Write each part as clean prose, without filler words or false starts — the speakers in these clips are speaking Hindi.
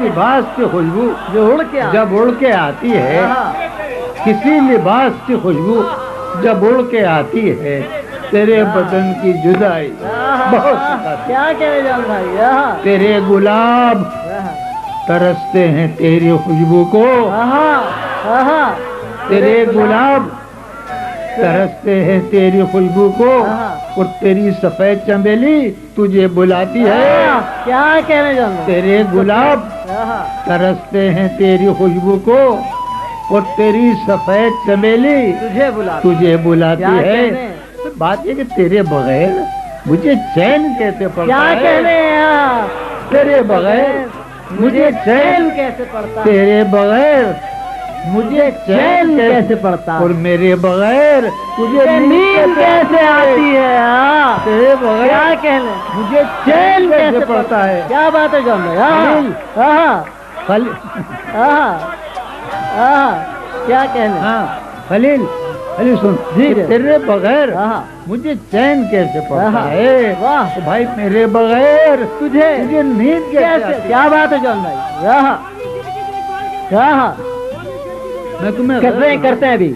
लिबास की खुशबू जो उड़ के जब उड़ के आती है, किसी लिबास की खुशबू जब उड़ के आती है, तेरे बदन की जुदाई बहुत सताती। क्या कह रहे जान भाई? तेरे गुलाब तरसते हैं तेरी खुशबू को, तेरे गुलाब तरसते हैं तेरी खुशबू को, और तेरी सफेद चमेली तुझे बुलाती है। क्या कहने जान? तेरे गुलाब तरसते हैं तेरी खुशबू को, और तेरी सफेद चमेली तुझे बुलाती है। बात ये कि तेरे बगैर मुझे चैन कैसे पड़ता है? क्या कहने हैं? तेरे बगैर मुझे चैन कैसे पड़ता? तेरे बगैर मुझे चैन कैसे पड़ता? और मेरे बगैर तुझे नींद कैसे आती है? तेरे बगैर क्या कहने? मुझे चैन कैसे पड़ता है? क्या बात है जान भाई? क्या कहने? खलील, खलील सुन जी, तेरे बगैर मुझे चैन कैसे पड़ता है? वाह भाई, मेरे बगैर तुझे नींद कैसे? क्या बात है जान भाई? मैं तुम्हें करते हैं अभी।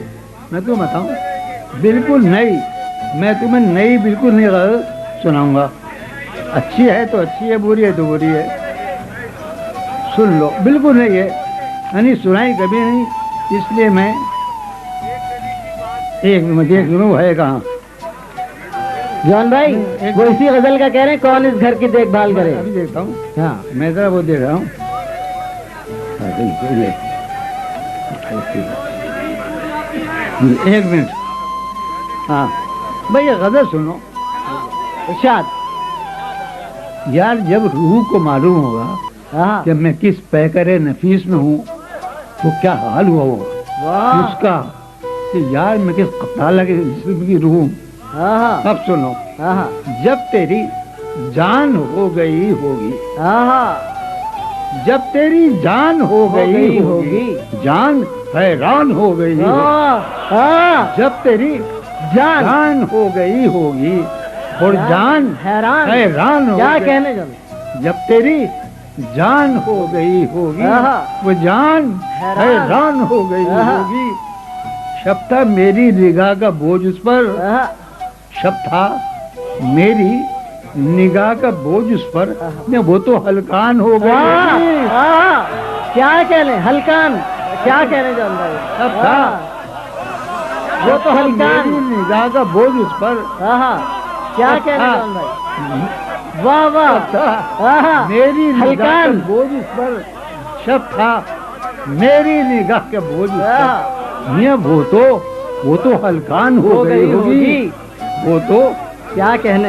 मैं तुम्हें बताऊं, बिल्कुल नई, मैं तुम्हें नई बिल्कुल नहीं सुनाऊंगा। अच्छी है तो अच्छी है, बुरी है तो बुरी है, सुन लो। बिल्कुल नहीं है, यानी सुनाई कभी नहीं, इसलिए मैं एक मिनट देख लूँ है कहाँ। जॉन भाई वो इसी गजल का कह रहे हैं, कौन इस घर की देखभाल करे? अभी देखता हूँ। हाँ, मैं जरा वो देख रहा हूँ। एक मिनट। हाँ भाई, ये गजल सुनो। इरशाद। यार, जब रूह को मालूम होगा कि मैं किस पैकरे नफीस में हूँ, तो क्या हाल हुआ होगा उसका, कि यार मैं किस कप्ताला के जिस्म की रूह। अब सुनो। जब तेरी जान हो गई होगी, जब तेरी जान हो गई होगी, जान हैरान हो गई होगी। जब तेरी जान हो गई होगी और जान हैरान हो। क्या कहने जान? जब तेरी जान हो गई होगी, वो जान हैरान हो गई होगी। शब था मेरी निगाह का बोझ उस पर, शब था मेरी निगाह का बोझ उस पर, ने वो तो हलकान हो गई। क्या कहने? हलकान? क्या कहने जान भाई? शब था वो तो हलकान, मेरी निगाह का बोझ उस पर। क्या कहने जान भाई? वाह वाह, मेरी हलकान बोझ उस पर, शब था मेरी निगाह के बोझ उस पर, वो तो हलकान हो गई होगी। वो तो क्या कहने?